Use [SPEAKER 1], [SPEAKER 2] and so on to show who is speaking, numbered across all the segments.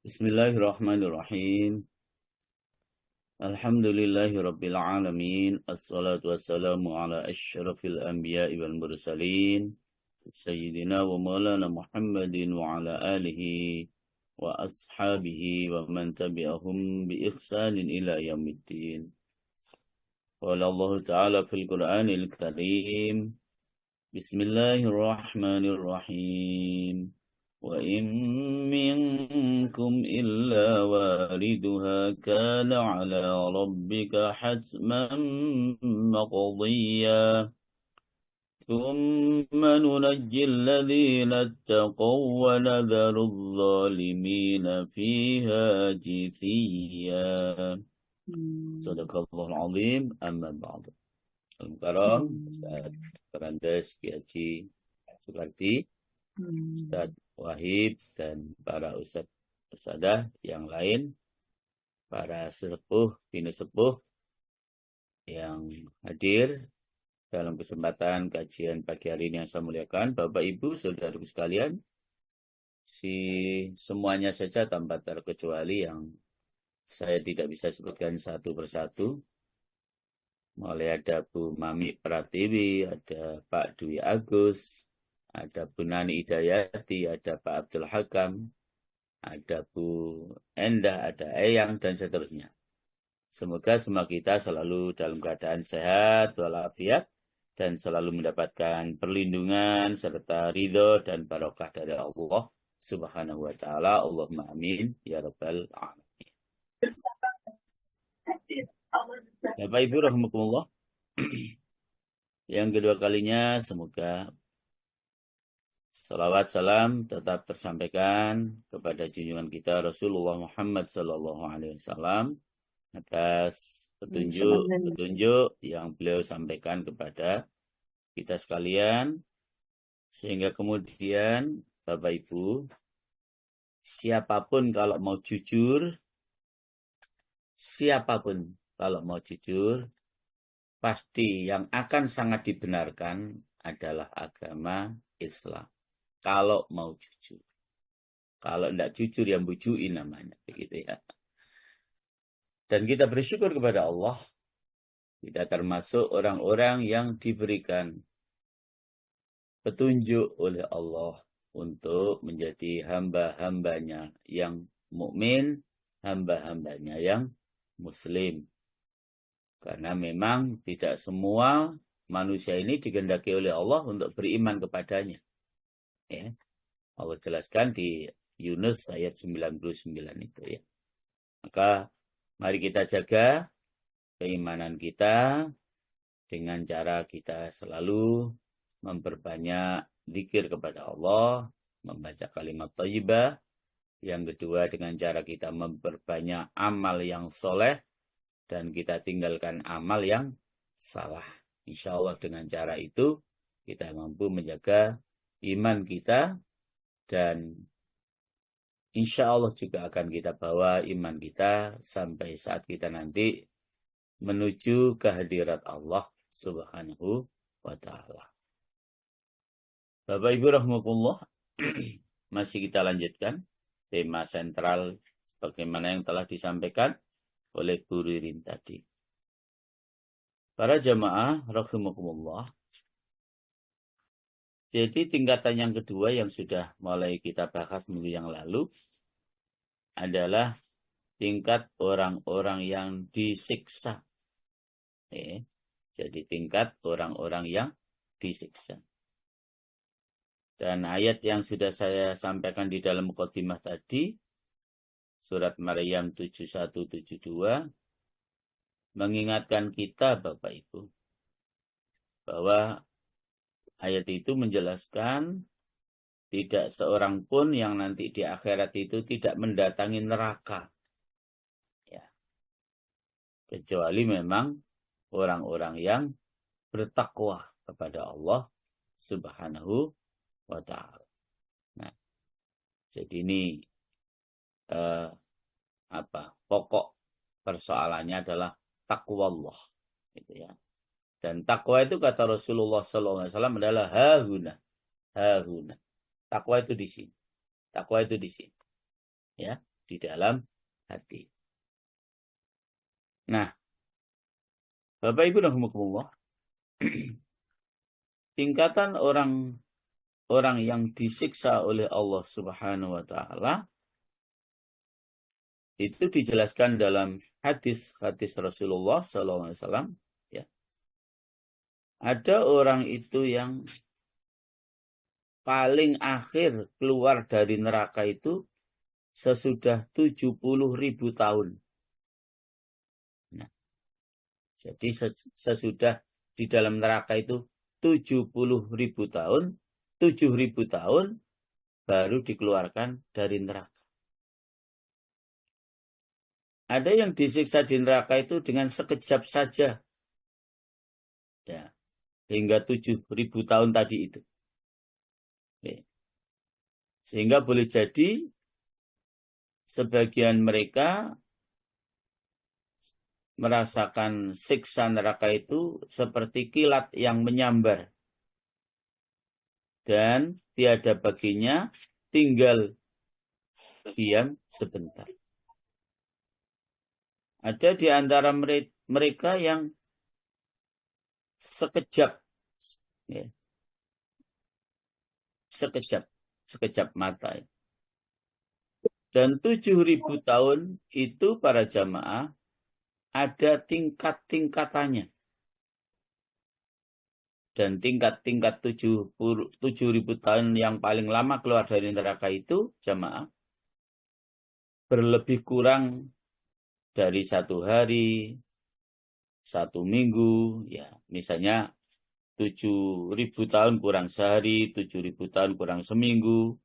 [SPEAKER 1] Bismillahirrahmanirrahim. Alhamdulillahi rabbil alamin. Assalatu wassalamu ala asyrafil anbiya'i wal mursalin. Sayyidina wa maulana Muhammadin wa ala alihi wa ashabihi wa man tabi'ahum bi ihsanin ila yaumiddin. Qala Allah Ta'ala fil Qur'anil Karim. Bismillahirrahmanirrahim. وَإِن مِّنكُمْ إِلَّا وَارِدُهَا كَانَ عَلَى رَبِّكَ حَتْمًا مَّقْضِيًّا ثُمَّ نُنَجِّي الَّذِينَ اتَّقَوْا وَنَذَرُ الظَّالِمِينَ فِيهَا جِثِيًّا. Sadaqallahul Azim. Amma ba'du. Al-Mukarram Ustaz Randes Ki Haji Sukarti, Ustaz Wahib, dan para ustadzah yang lain, para sesepuh, bini sepuh yang hadir dalam kesempatan kajian pagi hari ini yang saya muliakan, Bapak Ibu, saudaraku sekalian, semuanya saja tanpa terkecuali yang saya tidak bisa sebutkan satu persatu. Mulai ada Bu Mami Pratiwi, ada Pak Dwi Agus, ada Bu Nani Hidayati, ada Pak Abdul Hakam, ada Bu Endah, ada Eyang, dan seterusnya. Semoga semua kita selalu dalam keadaan sehat walafiat dan selalu mendapatkan perlindungan serta ridho dan barokah dari Allah Subhanahu wa Ta'ala. Allahumma amin ya rabbal alamin. Bapak Ibu rahimakumullah. Yang kedua kalinya semoga salawat salam tetap tersampaikan kepada junjungan kita Rasulullah Muhammad SAW atas petunjuk yang beliau sampaikan kepada kita sekalian, sehingga kemudian Bapak Ibu, siapapun kalau mau jujur, pasti yang akan sangat dibenarkan adalah agama Islam. Kalau mau jujur. Kalau tidak jujur, yang bujuin namanya. Begitu ya. Dan kita bersyukur kepada Allah. Kita termasuk orang-orang yang diberikan petunjuk oleh Allah untuk menjadi hamba-hambanya yang mukmin, hamba-hambanya yang muslim. Karena memang tidak semua manusia ini dikehendaki oleh Allah untuk beriman kepadanya. Ya. Allah jelaskan di Yunus ayat 99 itu ya. Maka mari kita jaga keimanan kita dengan cara kita selalu memperbanyak zikir kepada Allah, membaca kalimat thayyibah. Yang kedua dengan cara kita memperbanyak amal yang soleh dan kita tinggalkan amal yang salah. Insya Allah dengan cara itu kita mampu menjaga iman kita, dan insya Allah juga akan kita bawa iman kita sampai saat kita nanti menuju kehadirat Allah Subhanahu wa Ta'ala. Bapak Ibu rahimakumullah, masih kita lanjutkan tema sentral sebagaimana yang telah disampaikan oleh Bu Ririn tadi. Para jamaah rahimakumullah, jadi tingkatan yang kedua yang sudah mulai kita bahas minggu yang lalu adalah tingkat orang-orang yang disiksa. Jadi tingkat orang-orang yang disiksa. Dan ayat yang sudah saya sampaikan di dalam mukadimah tadi, surat Maryam 7172, mengingatkan kita Bapak Ibu, bahwa ayat itu menjelaskan tidak seorang pun yang nanti di akhirat itu tidak mendatangi neraka. Ya. Kecuali memang orang-orang yang bertakwa kepada Allah Subhanahu wa Ta'ala. Nah, jadi ini pokok persoalannya adalah takwa Allah. Gitu ya. Dan takwa itu kata Rasulullah SAW adalah hahuna. Takwa itu di sini. Takwa itu di sini. Ya. di dalam hati. Nah, Bapak Ibu rahimakumullah, tingkatan orang yang disiksa oleh Allah Subhanahu wa taala itu dijelaskan dalam hadis Rasulullah SAW. Ya. Ada orang itu yang paling akhir keluar dari neraka itu sesudah 70.000 tahun. Nah, jadi sesudah di dalam neraka itu 70.000 tahun, 7.000 tahun baru dikeluarkan dari neraka. Ada yang disiksa di neraka itu dengan sekejap saja. Ya, hingga 7.000 tahun tadi itu. Oke. Sehingga boleh jadi sebagian mereka merasakan siksa neraka itu seperti kilat yang menyambar. Dan tiada baginya tinggal diam sebentar. Ada di antara mereka yang sekejap, ya, sekejap mata. Dan 7.000 tahun itu para jamaah ada tingkat-tingkatannya. Dan tingkat-tingkat 7.000 tahun yang paling lama keluar dari neraka itu jamaah berlebih kurang dari 1 hari, 1 minggu, ya misalnya 7.000 tahun kurang sehari, 7.000 tahun kurang seminggu,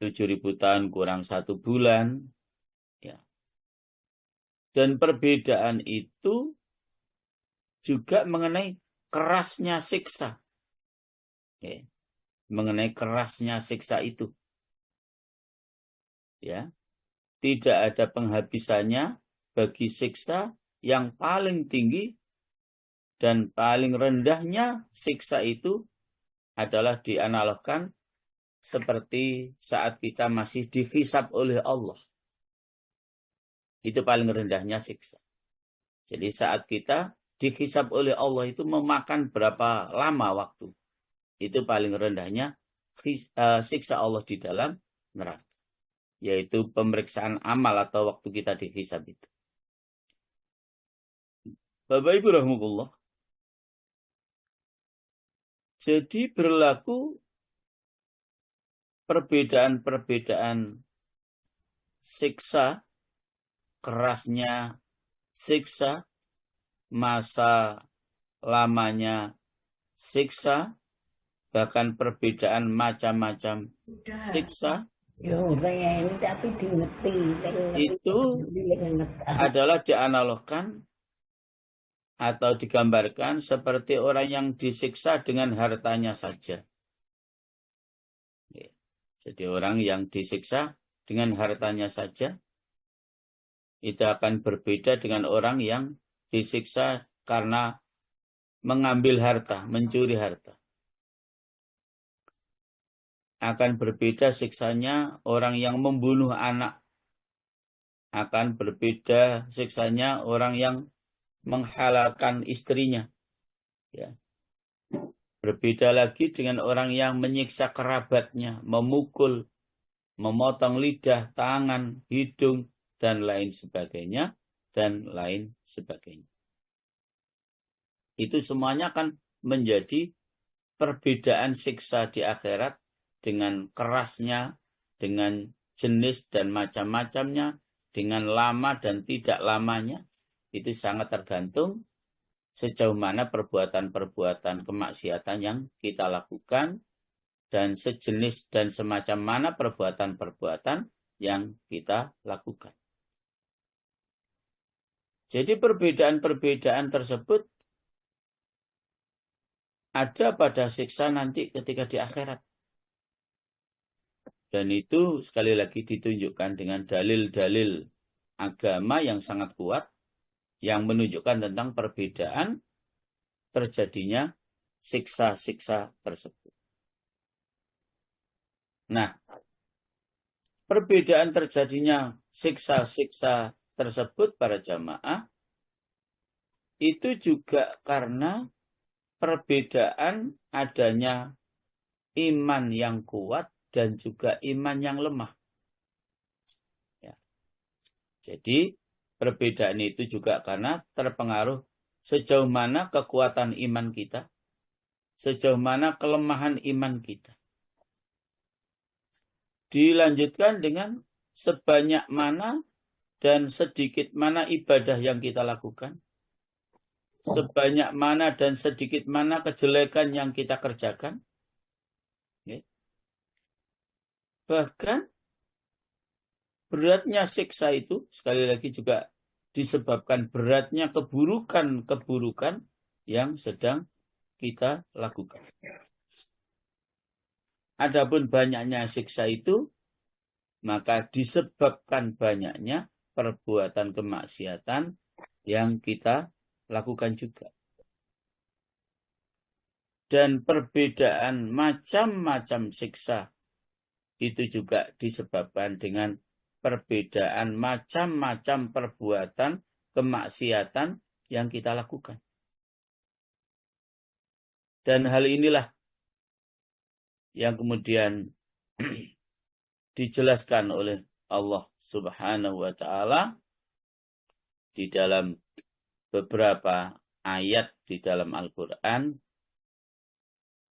[SPEAKER 1] 7.000 tahun kurang 1 bulan, ya. Dan perbedaan itu juga mengenai kerasnya siksa, ya. Mengenai kerasnya siksa itu, ya, tidak ada penghabisannya bagi siksa yang paling tinggi. Dan paling rendahnya siksa itu adalah dianalogkan seperti saat kita masih dihisab oleh Allah. Itu paling rendahnya siksa. Jadi saat kita dihisab oleh Allah itu memakan berapa lama waktu. Itu paling rendahnya siksa Allah di dalam neraka. Yaitu pemeriksaan amal atau waktu kita dihisab itu. Bapak Ibu rahimakumullah. Jadi berlaku perbedaan-perbedaan siksa, kerasnya siksa, masa lamanya siksa, bahkan perbedaan macam-macam siksa. Itu adalah dianalogkan atau digambarkan seperti orang yang disiksa dengan hartanya saja. Jadi orang yang disiksa dengan hartanya saja itu akan berbeda dengan orang yang disiksa karena mengambil harta, mencuri harta. Akan berbeda siksanya orang yang membunuh anak. Akan berbeda siksanya orang yang menghalalkan istrinya. Ya. Berbeda lagi dengan orang yang menyiksa kerabatnya, memukul, memotong lidah, tangan, hidung, dan lain sebagainya, dan lain sebagainya. Itu semuanya akan menjadi perbedaan siksa di akhirat dengan kerasnya, dengan jenis dan macam-macamnya, dengan lama dan tidak lamanya. Itu sangat tergantung sejauh mana perbuatan-perbuatan kemaksiatan yang kita lakukan dan sejenis dan semacam mana perbuatan-perbuatan yang kita lakukan. Jadi perbedaan-perbedaan tersebut ada pada siksa nanti ketika di akhirat. Dan itu sekali lagi ditunjukkan dengan dalil-dalil agama yang sangat kuat yang menunjukkan tentang perbedaan terjadinya siksa-siksa tersebut. Nah, perbedaan terjadinya siksa-siksa tersebut para jamaah itu juga karena perbedaan adanya iman yang kuat dan juga iman yang lemah. Ya. Jadi perbedaan itu juga karena terpengaruh sejauh mana kekuatan iman kita, sejauh mana kelemahan iman kita. Dilanjutkan dengan sebanyak mana dan sedikit mana ibadah yang kita lakukan. Sebanyak mana dan sedikit mana kejelekan yang kita kerjakan. Bahkan beratnya siksa itu sekali lagi juga disebabkan beratnya keburukan-keburukan yang sedang kita lakukan. Adapun banyaknya siksa itu, maka disebabkan banyaknya perbuatan kemaksiatan yang kita lakukan juga. Dan perbedaan macam-macam siksa itu juga disebabkan dengan perbedaan macam-macam perbuatan kemaksiatan yang kita lakukan. Dan hal inilah yang kemudian dijelaskan oleh Allah Subhanahu wa Ta'ala di dalam beberapa ayat di dalam Al-Quran.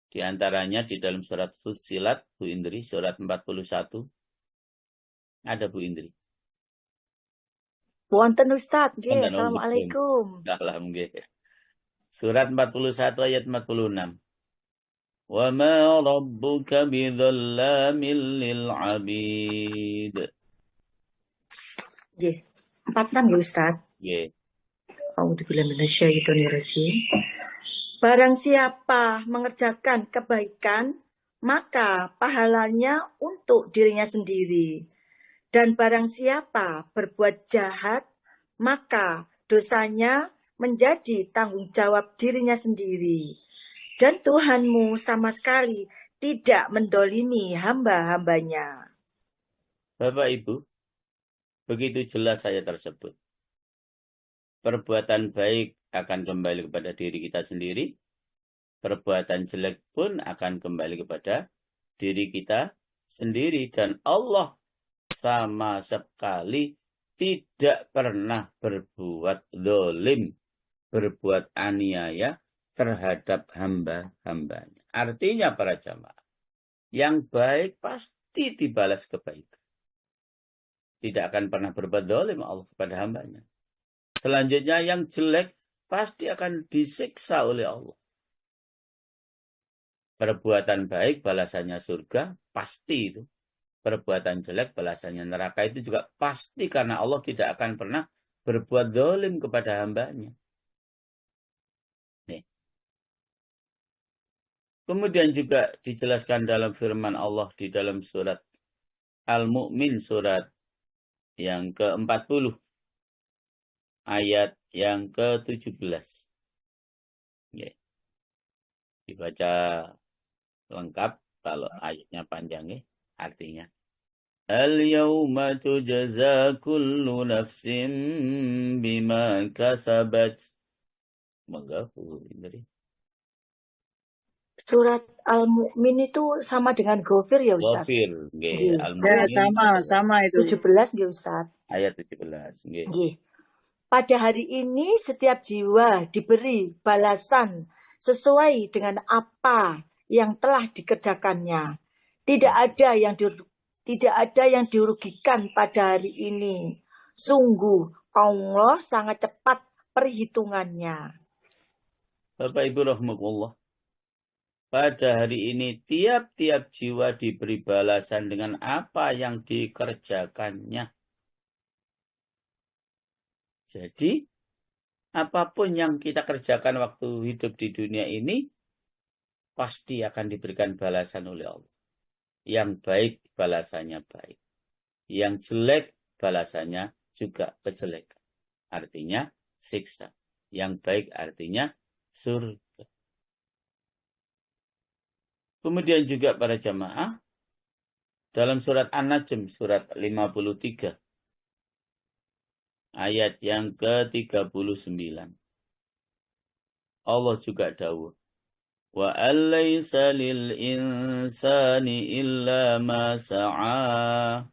[SPEAKER 1] Di antaranya di dalam surat Fussilat, Bu Indri, surat 41. Ada Bu Indri.
[SPEAKER 2] Wonten Ustaz, nggih. Assalamualaikum.
[SPEAKER 1] Alhamdulillah. Surat 41 ayat 46. Wa ma rabbuka bidzallamin lil 'abid.
[SPEAKER 2] Nggih. 46 ya Ustaz.
[SPEAKER 1] Nggih.
[SPEAKER 2] A'udzubillahi minasyaitonirrajim. Barang siapa mengerjakan kebaikan, maka pahalanya untuk dirinya sendiri. Dan barang siapa berbuat jahat, maka dosanya menjadi tanggung jawab dirinya sendiri. Dan Tuhanmu sama sekali tidak mendolimi hamba-hambanya.
[SPEAKER 1] Bapak Ibu, begitu jelas ayat tersebut. Perbuatan baik akan kembali kepada diri kita sendiri. Perbuatan jelek pun akan kembali kepada diri kita sendiri. Dan Allah sama sekali tidak pernah berbuat zalim, berbuat aniaya terhadap hamba-hambanya. Artinya para jamaah, yang baik pasti dibalas kebaikan. Tidak akan pernah berbuat zalim Allah kepada hambanya. Selanjutnya yang jelek pasti akan disiksa oleh Allah. Perbuatan baik balasannya surga, pasti itu. Perbuatan jelek balasannya neraka, itu juga pasti karena Allah tidak akan pernah berbuat zalim kepada hambanya. Nih. Kemudian juga dijelaskan dalam firman Allah di dalam surat Al-Mu'min, surat yang ke-40. Ayat yang ke-17. Ya. Dibaca lengkap, kalau ayatnya panjang ya. Artinya, Al-yawma tujza kullu nafsin bima kasabat. Monggo Bu Indri.
[SPEAKER 2] Surat Al-Mu'min itu sama dengan Ghafir ya Ustaz?
[SPEAKER 1] Ghafir, nggih.
[SPEAKER 2] Nggih.
[SPEAKER 1] Al-Mu'min
[SPEAKER 3] sama itu.
[SPEAKER 2] 17 nggih Ustaz.
[SPEAKER 1] ayat 17, nggih.
[SPEAKER 2] Nggih. Pada hari ini setiap jiwa diberi balasan sesuai dengan apa yang telah dikerjakannya. Tidak ada yang dirugikan pada hari ini. Sungguh Allah sangat cepat perhitungannya.
[SPEAKER 1] Bapak Ibu rahmatullah. Pada hari ini tiap-tiap jiwa diberi balasan dengan apa yang dikerjakannya. Jadi, apapun yang kita kerjakan waktu hidup di dunia ini, pasti akan diberikan balasan oleh Allah. Yang baik, balasannya baik. Yang jelek, balasannya juga kejelekan. Artinya, siksa. Yang baik artinya surga. Kemudian juga para jamaah, dalam surat An-Najm, surat 53. ayat yang ke-39. Allah juga dawuh, wa alaysa lil insani illa ma sa'a.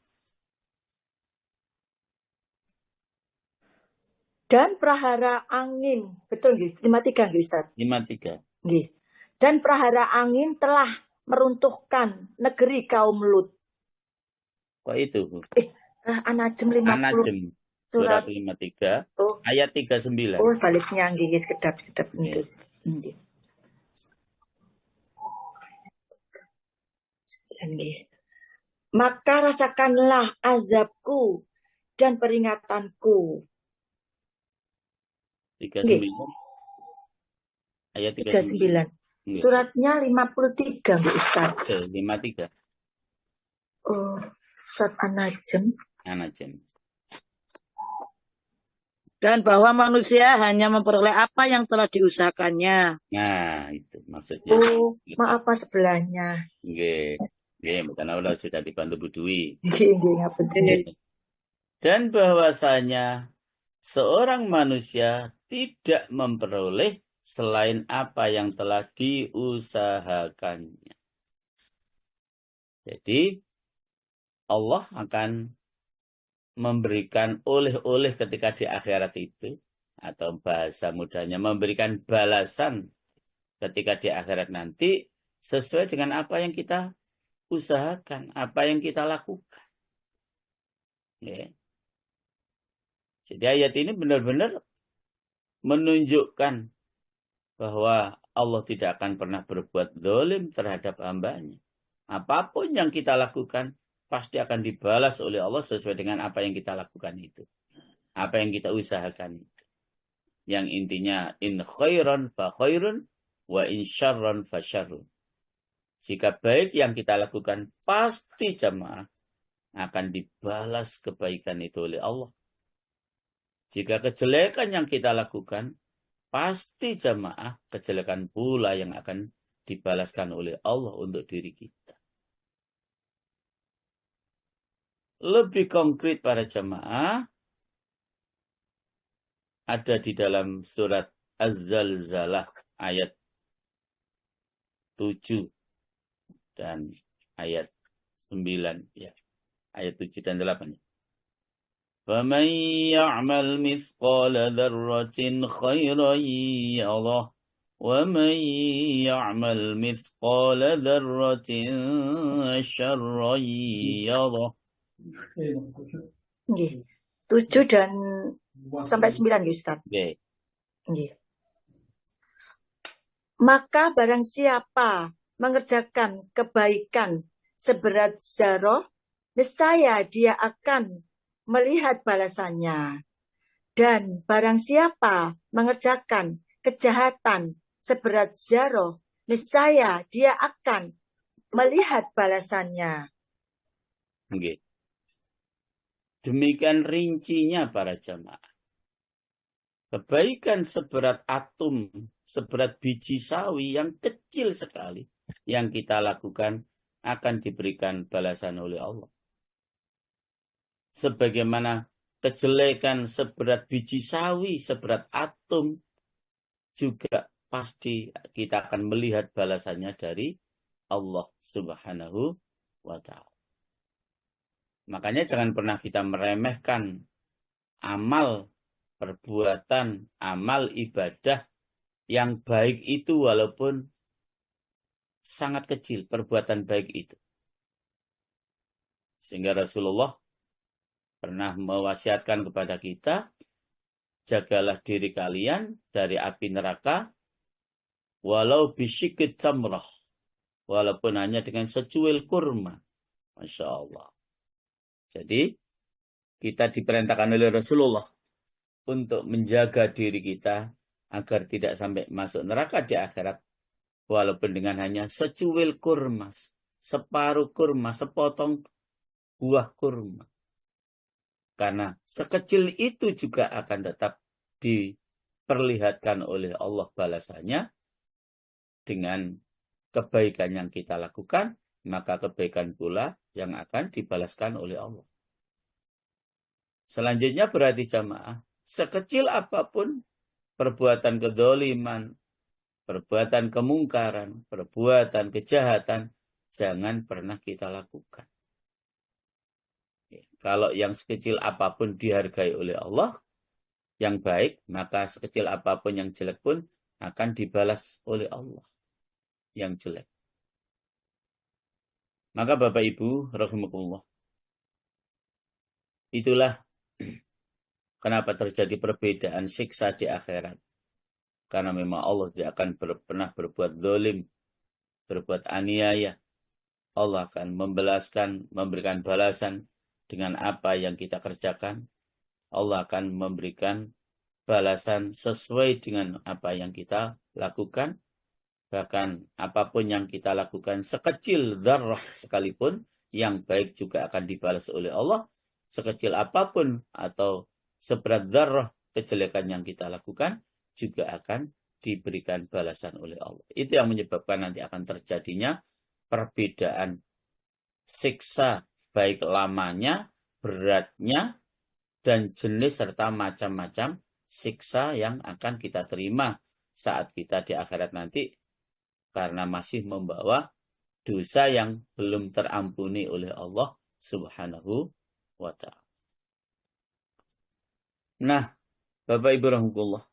[SPEAKER 2] Dan prahara angin, betul nggih? 53 nggih Ustaz?
[SPEAKER 1] 53.
[SPEAKER 2] Nggih. Dan prahara angin telah meruntuhkan negeri kaum Lut.
[SPEAKER 1] Kok itu, Bu?
[SPEAKER 2] An-Najm 50
[SPEAKER 1] An-Najm
[SPEAKER 2] surat
[SPEAKER 1] surat 53
[SPEAKER 2] oh,
[SPEAKER 1] ayat 39.
[SPEAKER 2] oh baliknya nggih sekedap
[SPEAKER 1] Nggih.
[SPEAKER 2] nggih. Nggih. Maka rasakanlah azabku dan peringatanku.
[SPEAKER 1] 39 ayat 39.
[SPEAKER 2] 39. Suratnya 53 Bu Ustaz.
[SPEAKER 1] 53.
[SPEAKER 2] Oh, surat An-Najm.
[SPEAKER 1] An-Najm.
[SPEAKER 3] Dan bahwa manusia hanya memperoleh apa yang telah diusahakannya.
[SPEAKER 1] Nah, itu maksudnya.
[SPEAKER 2] Oh, maaf Pak sebelahnya.
[SPEAKER 1] Nggih. Nggih, mboten Allah sudah dibantu Bu Dwi.
[SPEAKER 2] Nggih, ngapunten.
[SPEAKER 1] Dan bahwasanya seorang manusia tidak memperoleh selain apa yang telah diusahakannya. Jadi Allah akan memberikan oleh-oleh ketika di akhirat itu, atau bahasa mudahnya memberikan balasan ketika di akhirat nanti sesuai dengan apa yang kita usahakan, apa yang kita lakukan. Ya. Jadi ayat ini benar-benar menunjukkan bahwa Allah tidak akan pernah berbuat zalim terhadap hambanya. Apapun yang kita lakukan pasti akan dibalas oleh Allah sesuai dengan apa yang kita lakukan itu. Apa yang kita usahakan itu. Yang intinya in khairan fa khairun wa in syarran fa syarrun. Jika baik yang kita lakukan pasti jamaah akan dibalas kebaikan itu oleh Allah. Jika kejelekan yang kita lakukan pasti jamaah kejelekan pula yang akan dibalaskan oleh Allah untuk diri kita. Lebih konkret para jamaah ada di dalam surat Az-Zalzalah ayat 7 dan ayat 9 ya. Ayat 7 dan 8 ya. فَمَنْ يَعْمَلْ مِثْقَالَ ذَرَّةٍ خَيْرًا يَرَهُ وَمَنْ يَعْمَلْ مِثْقَالَ ذَرَّةٍ شَرًّا يَرَهُ.
[SPEAKER 2] Nggih. 7 dan sampai 9 nggih Ustaz.
[SPEAKER 1] Oke.
[SPEAKER 2] Nggih. Maka barang siapa mengerjakan kebaikan seberat zarah, niscaya dia akan melihat balasannya. Dan barang siapa mengerjakan kejahatan seberat zarah, niscaya dia akan melihat balasannya.
[SPEAKER 1] Oke. Demikian rincinya para jamaah. Kebaikan seberat atom, seberat biji sawi yang kecil sekali yang kita lakukan akan diberikan balasan oleh Allah. Sebagaimana kejelekan seberat biji sawi, seberat atom, juga pasti kita akan melihat balasannya dari Allah Subhanahu wa Ta'ala. Makanya jangan pernah kita meremehkan amal, perbuatan, amal ibadah yang baik itu walaupun sangat kecil perbuatan baik itu. Sehingga Rasulullah pernah mewasiatkan kepada kita, jagalah diri kalian dari api neraka walau bisyikit tamrah, walaupun hanya dengan secuil kurma. Masya Allah. Jadi kita diperintahkan oleh Rasulullah untuk menjaga diri kita agar tidak sampai masuk neraka di akhirat, walaupun dengan hanya secuil kurma, separuh kurma, sepotong buah kurma. Karena sekecil itu juga akan tetap diperlihatkan oleh Allah balasannya dengan kebaikan yang kita lakukan, maka kebaikan pula yang akan dibalaskan oleh Allah. Selanjutnya berarti jamaah, sekecil apapun perbuatan kedoliman, perbuatan kemungkaran, perbuatan kejahatan, jangan pernah kita lakukan. Kalau yang sekecil apapun dihargai oleh Allah, yang baik, maka sekecil apapun yang jelek pun akan dibalas oleh Allah yang jelek. Maka Bapak Ibu, rahimakumullah, itulah kenapa terjadi perbedaan siksa di akhirat. Karena memang Allah tidak akan pernah berbuat zalim, berbuat aniaya. Allah akan memberikan balasan dengan apa yang kita kerjakan. Allah akan memberikan balasan sesuai dengan apa yang kita lakukan. Bahkan apapun yang kita lakukan sekecil dzarrah sekalipun, yang baik juga akan dibalas oleh Allah. Sekecil apapun atau seberat dzarrah kejelekan yang kita lakukan juga akan diberikan balasan oleh Allah. Itu yang menyebabkan nanti akan terjadinya perbedaan siksa, baik lamanya, beratnya, dan jenis serta macam-macam siksa yang akan kita terima saat kita di akhirat nanti, karena masih membawa dosa yang belum terampuni oleh Allah Subhanahu wa ta'ala. Nah, Bapak Ibu rahimahullah,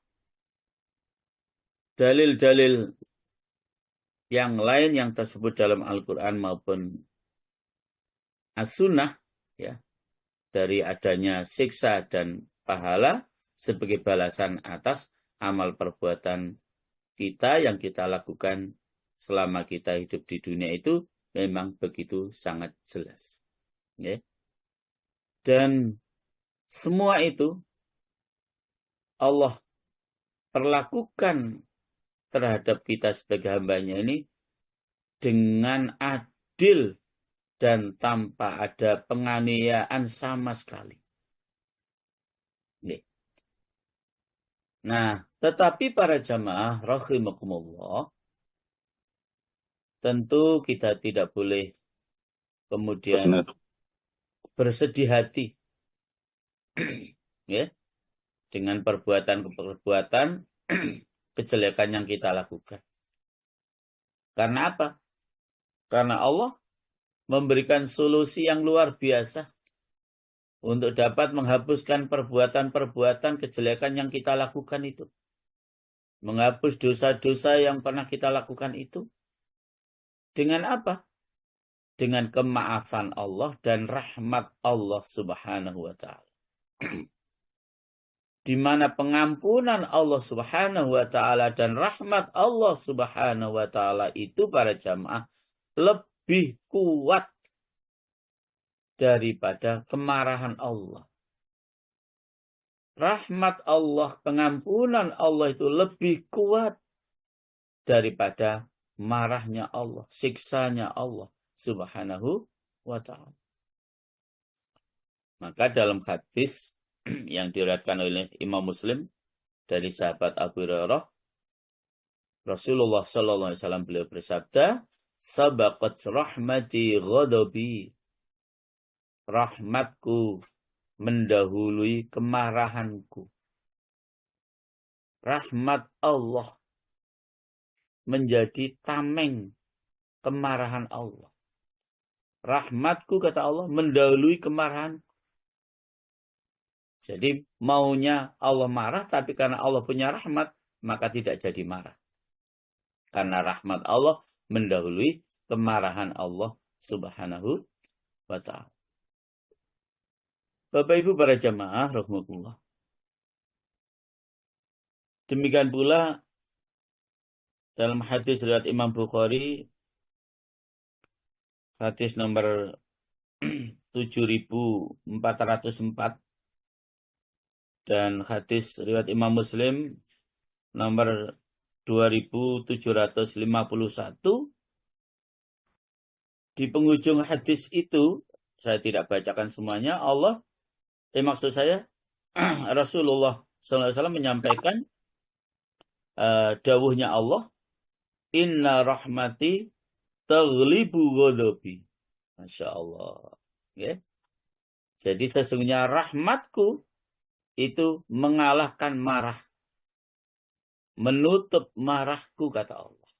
[SPEAKER 1] dalil-dalil yang lain yang tersebut dalam Al-Quran maupun As-Sunnah, ya, dari adanya siksa dan pahala sebagai balasan atas amal perbuatan kita yang kita lakukan selama kita hidup di dunia itu memang begitu sangat jelas. Ya. Dan semua itu Allah perlakukan terhadap kita sebagai hambanya ini dengan adil dan tanpa ada penganiayaan sama sekali. Nih. Nah, tetapi para jamaah rahimakumullah, tentu kita tidak boleh kemudian bersedih hati ya, dengan perbuatan-perbuatan kejelekan yang kita lakukan. Karena apa? Karena Allah memberikan solusi yang luar biasa untuk dapat menghapuskan perbuatan-perbuatan kejelekan yang kita lakukan itu. Menghapus dosa-dosa yang pernah kita lakukan itu. Dengan apa? Dengan kemaafan Allah dan rahmat Allah Subhanahu wa ta'ala. Di mana pengampunan Allah Subhanahu wa ta'ala dan rahmat Allah Subhanahu wa ta'ala itu para jamaah lebih kuat daripada kemarahan Allah. Rahmat Allah, pengampunan Allah itu lebih kuat daripada marahnya Allah, siksanya Allah Subhanahu wa ta'ala. Maka dalam hadis yang diriwayatkan oleh Imam Muslim dari sahabat Abu Hurairah, Rasulullah sallallahu alaihi wasallam beliau bersabda, "Sabaqat rahmati ghadabi." Rahmatku mendahului kemarahanku. Rahmat Allah menjadi tameng kemarahan Allah. Rahmatku, kata Allah, mendahului kemarahan. Jadi maunya Allah marah, tapi karena Allah punya rahmat, maka tidak jadi marah. Karena rahmat Allah mendahului kemarahan Allah Subhanahu wa ta'ala. Bapak Ibu para jamaah rahimakumullah. Demikian pula dalam hadis riwayat Imam Bukhari, hadis nomor 7404, dan hadis riwayat Imam Muslim nomor 2751. Di penghujung hadis itu, saya tidak bacakan semuanya, maksud saya Rasulullah SAW menyampaikan dawuhnya Allah, "Inna rahmati taghlibu ghadabi." Masya Allah. Okay. Jadi sesungguhnya rahmatku itu mengalahkan marah. Menutup marahku, kata Allah.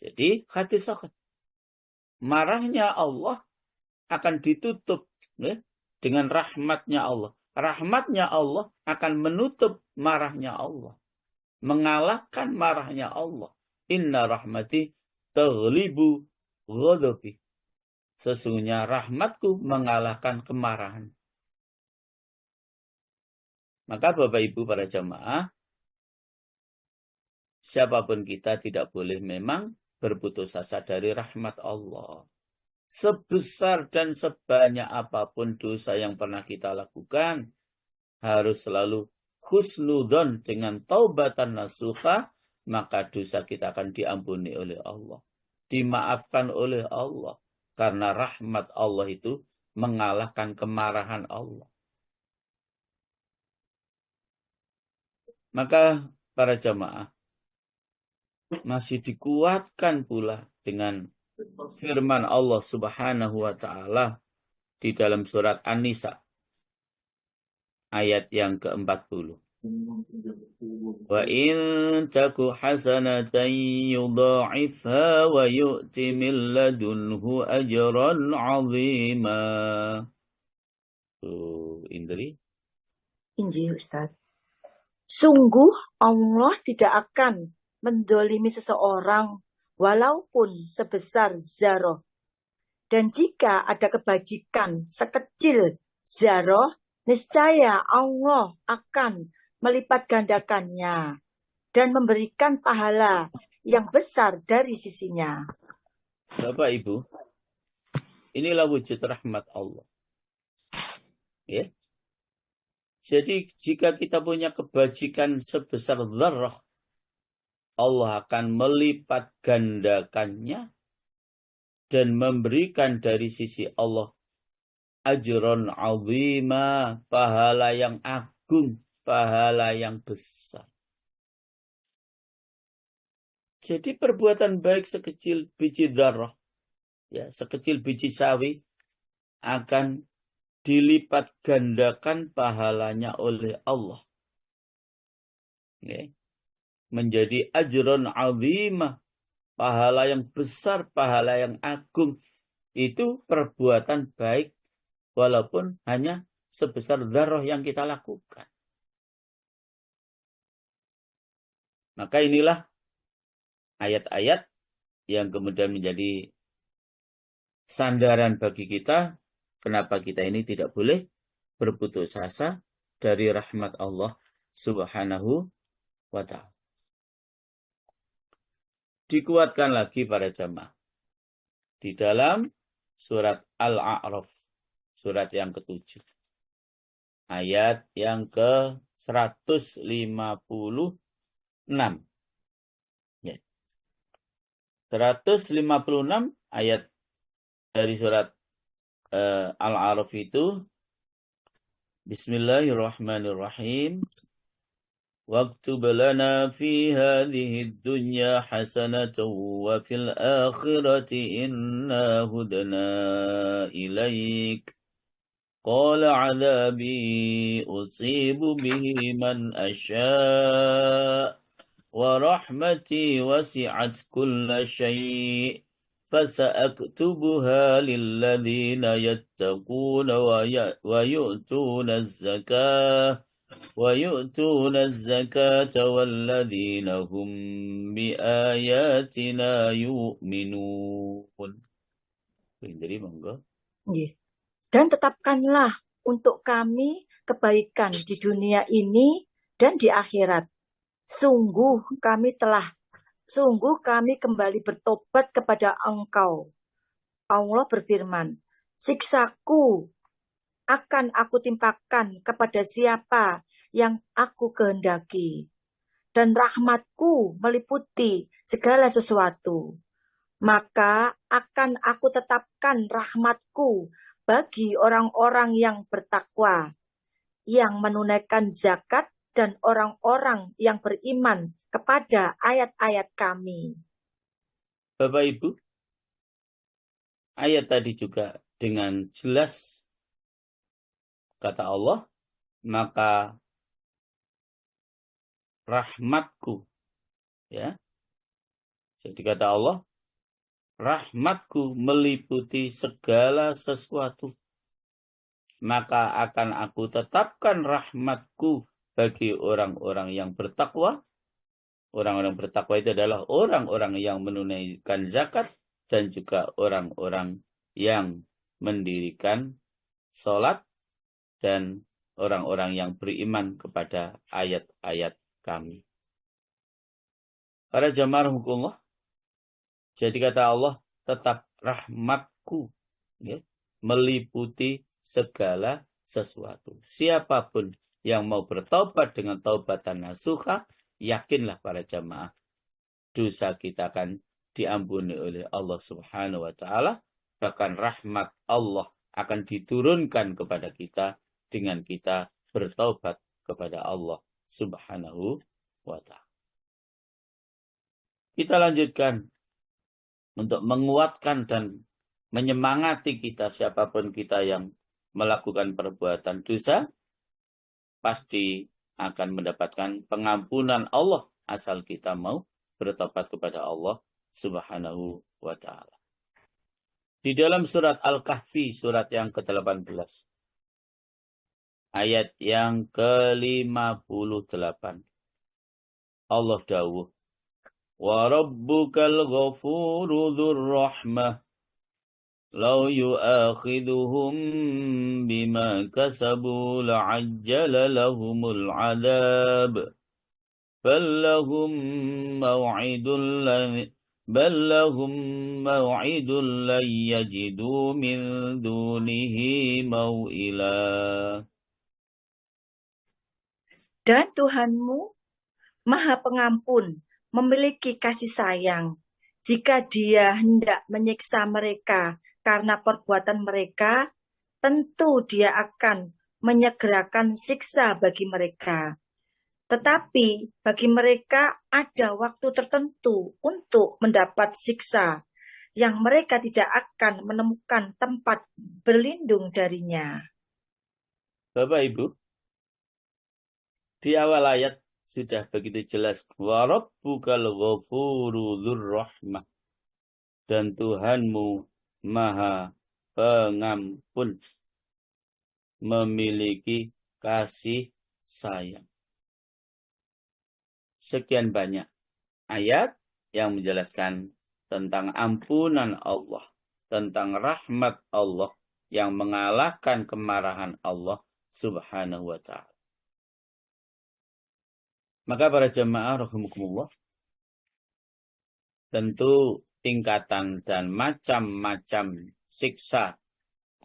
[SPEAKER 1] Jadi hadis sahih. Marahnya Allah akan ditutup ya, dengan rahmatnya Allah. Rahmatnya Allah akan menutup marahnya Allah. Mengalahkan marahnya Allah. Inna rahmati taghlibu ghadabi. Sesungguhnya rahmatku mengalahkan kemarahan. Maka Bapak Ibu para jamaah, siapapun kita tidak boleh memang berputus asa dari rahmat Allah. Sebesar dan sebanyak apapun dosa yang pernah kita lakukan, harus selalu husnudon dengan taubatan nasuha, maka dosa kita akan diampuni oleh Allah. Dimaafkan oleh Allah. Karena rahmat Allah itu mengalahkan kemarahan Allah. Maka para jamaah masih dikuatkan pula dengan firman Allah Subhanahu wa taala di dalam surat An-Nisa ayat yang ke-40. Wa in taku hasanatan yudha'ifha wa yu'ti min ladunhu ajran 'azima. Indri.
[SPEAKER 2] Injil Ustaz. Sungguh Allah tidak akan mendolimi seseorang walaupun sebesar zarah. Dan jika ada kebajikan sekecil zarah, niscaya Allah akan melipat gandakannya dan memberikan pahala yang besar dari sisinya.
[SPEAKER 1] Bapak Ibu, inilah wujud rahmat Allah. Ya. Jadi jika kita punya kebajikan sebesar zarah, Allah akan melipat gandakannya dan memberikan dari sisi Allah ajron azima, pahala yang agung, pahala yang besar. Jadi perbuatan baik sekecil biji darah, ya, sekecil biji sawi akan dilipat gandakan pahalanya oleh Allah. Ya. Menjadi ajron azima, pahala yang besar, pahala yang agung. Itu perbuatan baik walaupun hanya sebesar dzarrah yang kita lakukan. Maka inilah ayat-ayat yang kemudian menjadi sandaran bagi kita, kenapa kita ini tidak boleh berputus asa dari rahmat Allah Subhanahu wa ta'ala. Dikuatkan lagi para jamaah di dalam surat Al-A'raf, surat yang ke-7, ayat yang ke-156. Ya. 156 ayat dari surat Al-A'raf itu, Bismillahirrahmanirrahim. واكتب لنا في هذه الدنيا حسنة وفي الآخرة إنا هدنا إليك قال عذابي أصيب به من أشاء ورحمتي وسعت كل شيء فسأكتبها للذين يتقون ويؤتون الزكاة والذين هم بآياتنا يؤمنون. Jadi monggo.
[SPEAKER 2] Dan tetapkanlah untuk kami kebaikan di dunia ini dan di akhirat. Sungguh kami kembali bertobat kepada Engkau. Allah berfirman, siksaku akan aku timpakan kepada siapa yang aku kehendaki. Dan rahmatku meliputi segala sesuatu. Maka akan aku tetapkan rahmatku bagi orang-orang yang bertakwa, yang menunaikan zakat, dan orang-orang yang beriman kepada ayat-ayat kami.
[SPEAKER 1] Bapak Ibu, ayat tadi juga dengan jelas kata Allah, maka rahmatku, ya. Jadi kata Allah, rahmatku meliputi segala sesuatu. Maka akan aku tetapkan rahmatku bagi orang-orang yang bertakwa. Orang-orang bertakwa itu adalah orang-orang yang menunaikan zakat dan juga orang-orang yang mendirikan sholat dan orang-orang yang beriman kepada ayat-ayat kami. Para jamaah rahimakumullah, jadi kata Allah, tetap rahmatku, ya, meliputi segala sesuatu. Siapapun yang mau bertaubat dengan taubatan nasuha, yakinlah para jamaah, dosa kita akan diampuni oleh Allah Subhanahu wa Ta'ala. Bahkan rahmat Allah akan diturunkan kepada kita dengan kita bertaubat kepada Allah Subhanahu wa Ta'ala. Kita lanjutkan untuk menguatkan dan menyemangati kita, siapapun kita yang melakukan perbuatan dosa, pasti akan mendapatkan pengampunan Allah asal kita mau bertobat kepada Allah Subhanahu wa Ta'ala. Di dalam surat Al-Kahfi, surat yang ke-18, ayat yang ke-58, Allah dawuh, wa rabbukal ghafuru dzur rahmah law yu'akhiduhum bima kasabu la'ajjala lahumul 'adzab bal lahum maw'idun lan yajidu min dunihi maw'ila.
[SPEAKER 2] Dan Tuhanmu Maha Pengampun, memiliki kasih sayang. Jika Dia hendak menyiksa mereka karena perbuatan mereka, tentu Dia akan menyegerakan siksa bagi mereka. Tetapi bagi mereka ada waktu tertentu untuk mendapat siksa, yang mereka tidak akan menemukan tempat berlindung darinya.
[SPEAKER 1] Bapak Ibu, di awal ayat sudah begitu jelas, wa rabbukal ghafuru dzur rahmah, dan Tuhanmu Maha Pengampun, memiliki kasih sayang. Sekian banyak ayat yang menjelaskan tentang ampunan Allah, tentang rahmat Allah yang mengalahkan kemarahan Allah Subhanahu wa Ta'ala. Maka para jamaah rahimakumullah, tentu tingkatan dan macam-macam siksa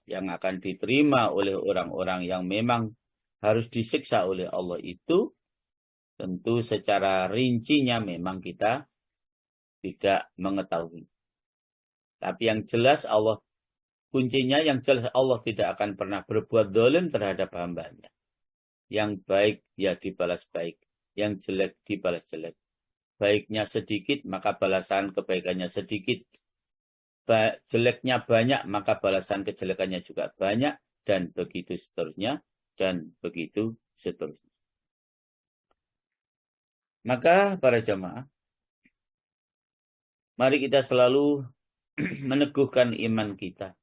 [SPEAKER 1] yang akan diterima oleh orang-orang yang memang harus disiksa oleh Allah itu, tentu secara rincinya memang kita tidak mengetahui. Tapi yang jelas Allah, kuncinya yang jelas Allah tidak akan pernah berbuat zalim terhadap hambanya. Yang baik ya dibalas baik, yang jelek dibalas jelek. Baiknya sedikit, maka balasan kebaikannya sedikit. Jeleknya banyak, maka balasan kejelekannya juga banyak. Dan begitu seterusnya. Dan begitu seterusnya. Maka para jamaah, mari kita selalu meneguhkan iman kita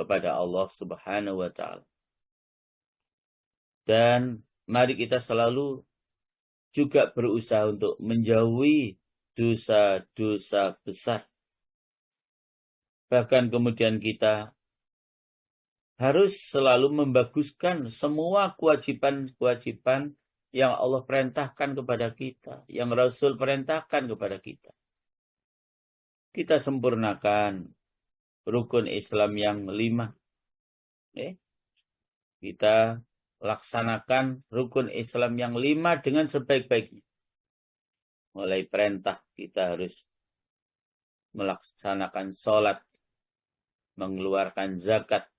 [SPEAKER 1] kepada Allah Subhanahu wa Ta'ala. Dan mari kita selalu juga berusaha untuk menjauhi dosa-dosa besar. Bahkan kemudian kita harus selalu membaguskan semua kewajiban-kewajiban yang Allah perintahkan kepada kita, yang Rasul perintahkan kepada kita. Kita sempurnakan rukun Islam yang 5. Kita laksanakan rukun Islam yang 5 dengan sebaik-baiknya. Mulai perintah kita harus melaksanakan sholat, mengeluarkan zakat,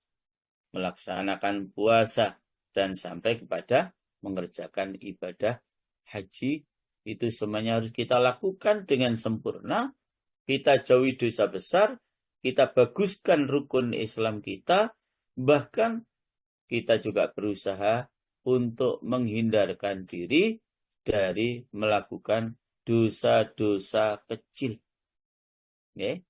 [SPEAKER 1] melaksanakan puasa, dan sampai kepada mengerjakan ibadah haji. Itu semuanya harus kita lakukan dengan sempurna. Kita jauhi dosa besar, kita baguskan rukun Islam kita, bahkan kita juga berusaha untuk menghindarkan diri dari melakukan dosa-dosa kecil. Okay?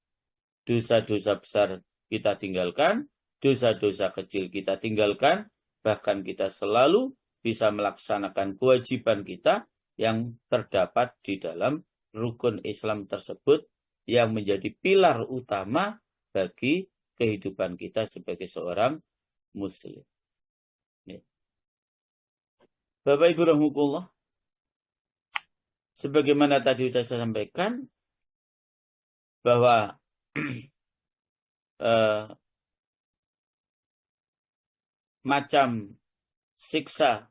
[SPEAKER 1] Dosa-dosa besar kita tinggalkan, dosa-dosa kecil kita tinggalkan, bahkan kita selalu bisa melaksanakan kewajiban kita yang terdapat di dalam rukun Islam tersebut yang menjadi pilar utama bagi kehidupan kita sebagai seorang Muslim. Bapak Ibu rahimahullah, sebagaimana tadi saya sampaikan bahwa macam siksa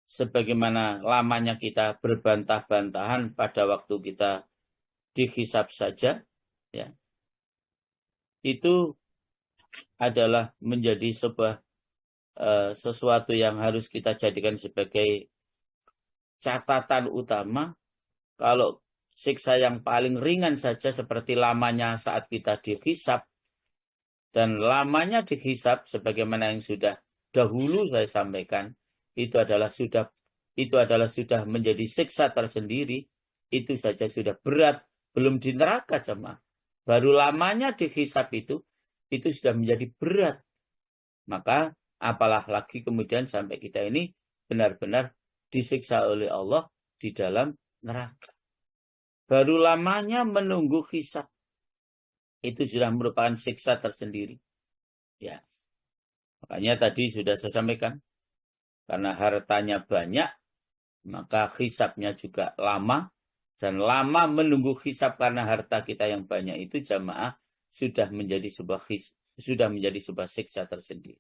[SPEAKER 1] sebagaimana lamanya kita berbantah-bantahan pada waktu kita dihisab saja, ya, itu adalah menjadi sebuah sesuatu yang harus kita jadikan sebagai catatan utama. Kalau siksa yang paling ringan saja seperti lamanya saat kita dihisab, dan lamanya dihisab sebagaimana yang sudah dahulu saya sampaikan, itu adalah sudah menjadi siksa tersendiri. Itu saja sudah berat, belum di neraka jemaah. Baru lamanya dihisab itu sudah menjadi berat. Maka apalah lagi kemudian sampai kita ini benar-benar disiksa oleh Allah di dalam neraka. Baru lamanya menunggu hisab, itu sudah merupakan siksa tersendiri. Ya. Makanya tadi sudah saya sampaikan, karena hartanya banyak, maka hisabnya juga lama, dan lama menunggu hisab karena harta kita yang banyak itu jamaah sudah menjadi sebuah siksa tersendiri.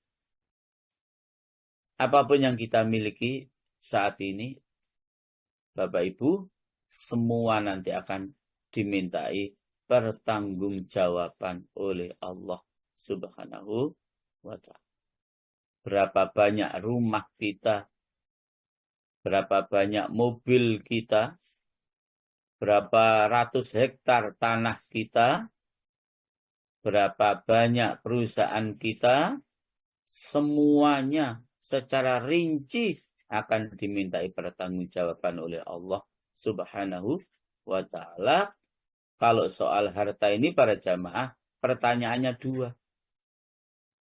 [SPEAKER 1] Apapun yang kita miliki saat ini, Bapak Ibu, semua nanti akan dimintai pertanggungjawaban oleh Allah Subhanahu wa Ta'ala. Berapa banyak rumah kita, berapa banyak mobil kita, berapa ratus hektar tanah kita, berapa banyak perusahaan kita, semuanya secara rinci akan dimintai pertanggungjawaban oleh Allah Subhanahu wa Ta'ala. Kalau soal harta ini para jamaah, pertanyaannya dua.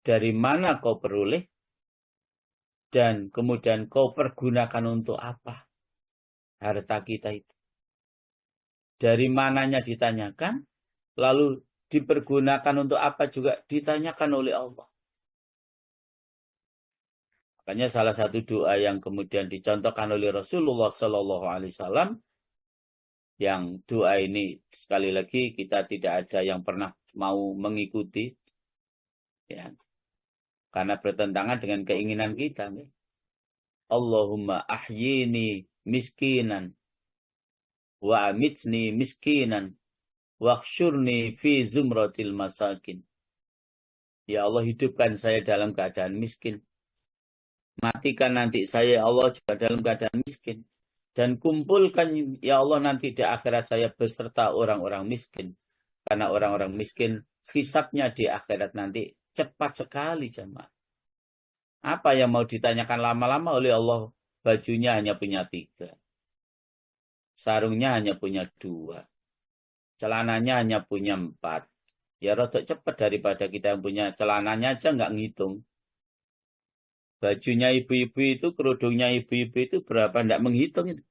[SPEAKER 1] Dari mana kau peroleh? Dan kemudian kau pergunakan untuk apa? Harta kita itu. Dari mananya ditanyakan, lalu dipergunakan untuk apa juga ditanyakan oleh Allah. Makanya salah satu doa yang kemudian dicontohkan oleh Rasulullah SAW, yang doa ini sekali lagi kita tidak ada yang pernah mau mengikuti, ya, karena bertentangan dengan keinginan kita. Allahumma ahyini miskinan wa amitni miskinan wakhsyurni fi zumratil masakin. Ya Allah, hidupkan saya dalam keadaan miskin. Matikan nanti saya, Allah, juga dalam keadaan miskin. Dan kumpulkan, ya Allah, nanti di akhirat saya beserta orang-orang miskin. Karena orang-orang miskin, hisabnya di akhirat nanti cepat sekali, jemaah. Apa yang mau ditanyakan lama-lama oleh Allah? Bajunya hanya punya 3. Sarungnya hanya punya 2. Celananya hanya punya 4. Ya rodok cepat daripada kita yang punya celananya aja nggak ngitung. Bajunya ibu-ibu itu, kerudungnya ibu-ibu itu berapa, enggak menghitung itu.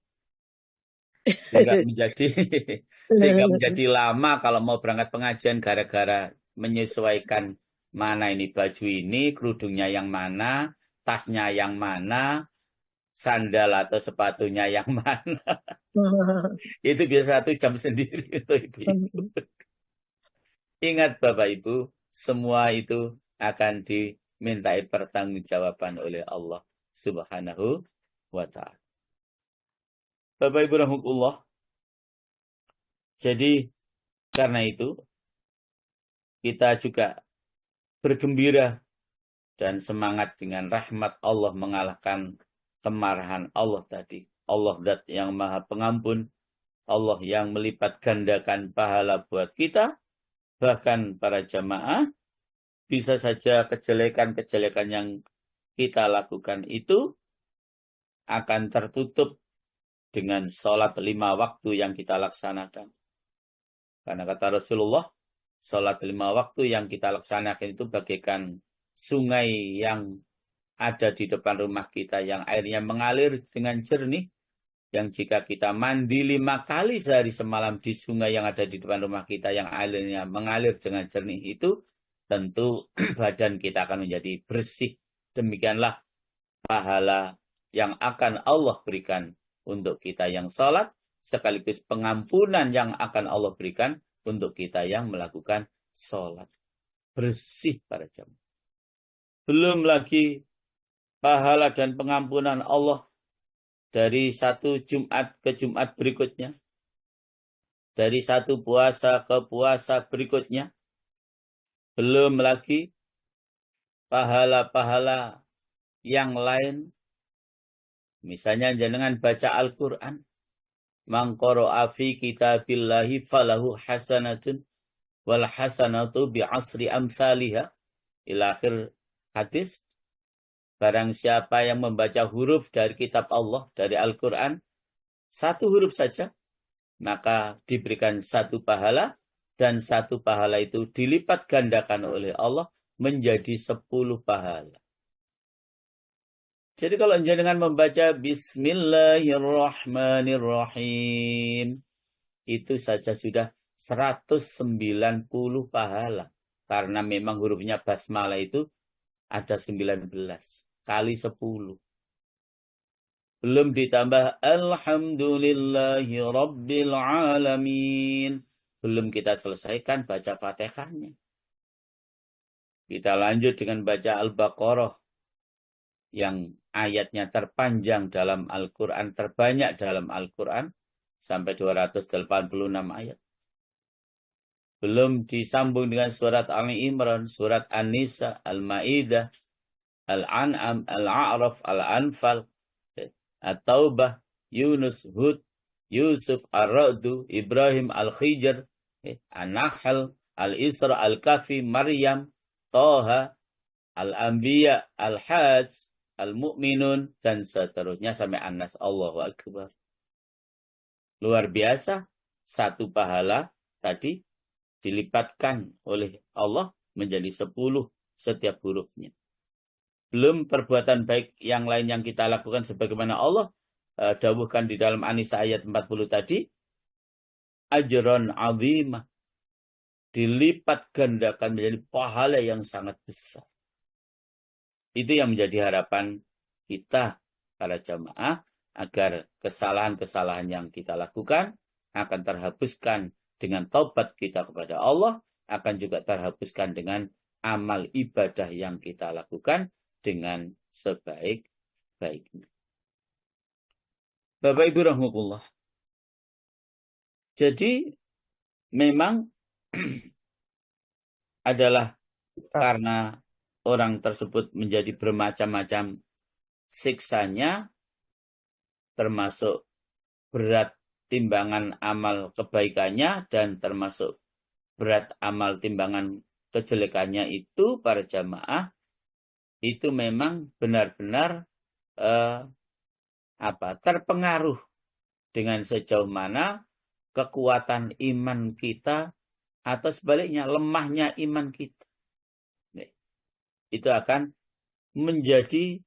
[SPEAKER 1] Sehingga menjadi lama kalau mau berangkat pengajian gara-gara menyesuaikan mana ini baju ini, kerudungnya yang mana, tasnya yang mana, sandal atau sepatunya yang mana. Itu biasa 1 jam sendiri untuk ibu-ibu. Ingat Bapak Ibu, semua itu akan dimintai pertanggungjawaban oleh Allah Subhanahu wa Ta'ala. Bapak Ibu rahimahullah. Jadi karena itu kita juga bergembira dan semangat dengan rahmat Allah mengalahkan kemarahan Allah tadi. Allah zat yang maha pengampun, Allah yang melipat gandakan pahala buat kita. Bahkan para jamaah, bisa saja kejelekan-kejelekan yang kita lakukan itu akan tertutup dengan sholat 5 waktu yang kita laksanakan. Karena kata Rasulullah, sholat 5 waktu yang kita laksanakan itu bagaikan sungai yang ada di depan rumah kita yang airnya mengalir dengan jernih. Yang jika kita mandi 5 kali sehari semalam di sungai yang ada di depan rumah kita yang airnya mengalir dengan jernih itu, tentu badan kita akan menjadi bersih. Demikianlah pahala yang akan Allah berikan untuk kita yang sholat, sekaligus pengampunan yang akan Allah berikan untuk kita yang melakukan sholat. Bersih para jamaah. Belum lagi pahala dan pengampunan Allah dari satu Jumat ke Jumat berikutnya. Dari satu puasa ke puasa berikutnya. Belum lagi pahala-pahala yang lain. Misalnya jangan baca Al-Quran. Man qara'a fi kitabillahi falahu hasanatun wal hasanatu bi'asri amthaliha. Ila akhir hadis. Barang siapa yang membaca huruf dari kitab Allah, dari Al-Quran, 1 huruf saja, maka diberikan 1 pahala, dan 1 pahala itu dilipat gandakan oleh Allah menjadi 10 pahala. Jadi kalau jenengan membaca Bismillahirrahmanirrahim, itu saja sudah 190 pahala. Karena memang hurufnya basmalah itu ada 19. Kali 10. Belum ditambah Alhamdulillahi Rabbil Alamin. Belum kita selesaikan baca Fatihahnya. Kita lanjut dengan baca Al-Baqarah. Yang ayatnya terpanjang dalam Al-Quran. Terbanyak dalam Al-Quran. Sampai 286 ayat. Belum disambung dengan surat Ali Imran, surat An-Nisa, Al-Ma'idah, Al-An'am, Al-A'raf, Al-Anfal, At-Taubah, Yunus, Hud, Yusuf, Ar-Ra'du, Ibrahim, Al-Khijr, An-Nahl, Al-Isra, Al-Kafi, Maryam, Toha, Al-Anbiya, Al-Hajj, Al-Mu'minun, dan seterusnya sampai An-Nas. Allahu Akbar. Luar biasa. 1 pahala tadi dilipatkan oleh Allah menjadi 10 setiap hurufnya. Belum perbuatan baik yang lain yang kita lakukan sebagaimana Allah dawuhkan di dalam An-Nisa ayat 40 tadi. Ajron azimah. Dilipat gandakan menjadi pahala yang sangat besar. Itu yang menjadi harapan kita para jamaah agar kesalahan-kesalahan yang kita lakukan akan terhapuskan dengan taubat kita kepada Allah, akan juga terhapuskan dengan amal ibadah yang kita lakukan dengan sebaik-baiknya. Bapak Ibu rahmatullah. Jadi memang adalah karena orang tersebut menjadi bermacam-macam siksanya, termasuk berat timbangan amal kebaikannya dan termasuk berat amal timbangan kejelekannya itu para jamaah itu memang benar-benar terpengaruh dengan sejauh mana kekuatan iman kita atau sebaliknya lemahnya iman kita. Itu akan menjadi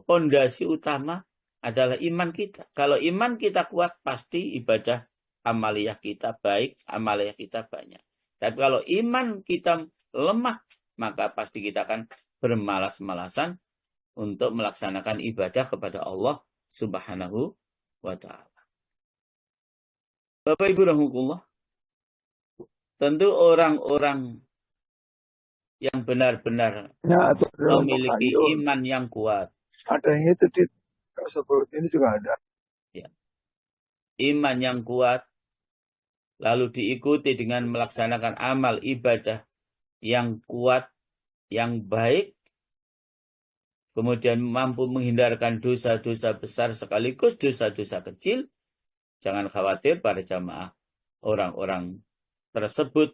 [SPEAKER 1] pondasi utama adalah iman kita. Kalau iman kita kuat, pasti ibadah amaliyah kita baik, amaliyah kita banyak. Tapi kalau iman kita lemah, maka pasti kita akan bermalas-malasan untuk melaksanakan ibadah kepada Allah Subhanahu wa Ta'ala. Bapak Ibu rahmatullah, tentu orang-orang yang benar-benar memiliki iman yang kuat.
[SPEAKER 4] Ada yang itu di seperti ini juga ada.
[SPEAKER 1] Ya. Iman yang kuat, lalu diikuti dengan melaksanakan amal ibadah yang kuat, yang baik, kemudian mampu menghindarkan dosa-dosa besar sekaligus dosa-dosa kecil. Jangan khawatir para jamaah, orang-orang tersebut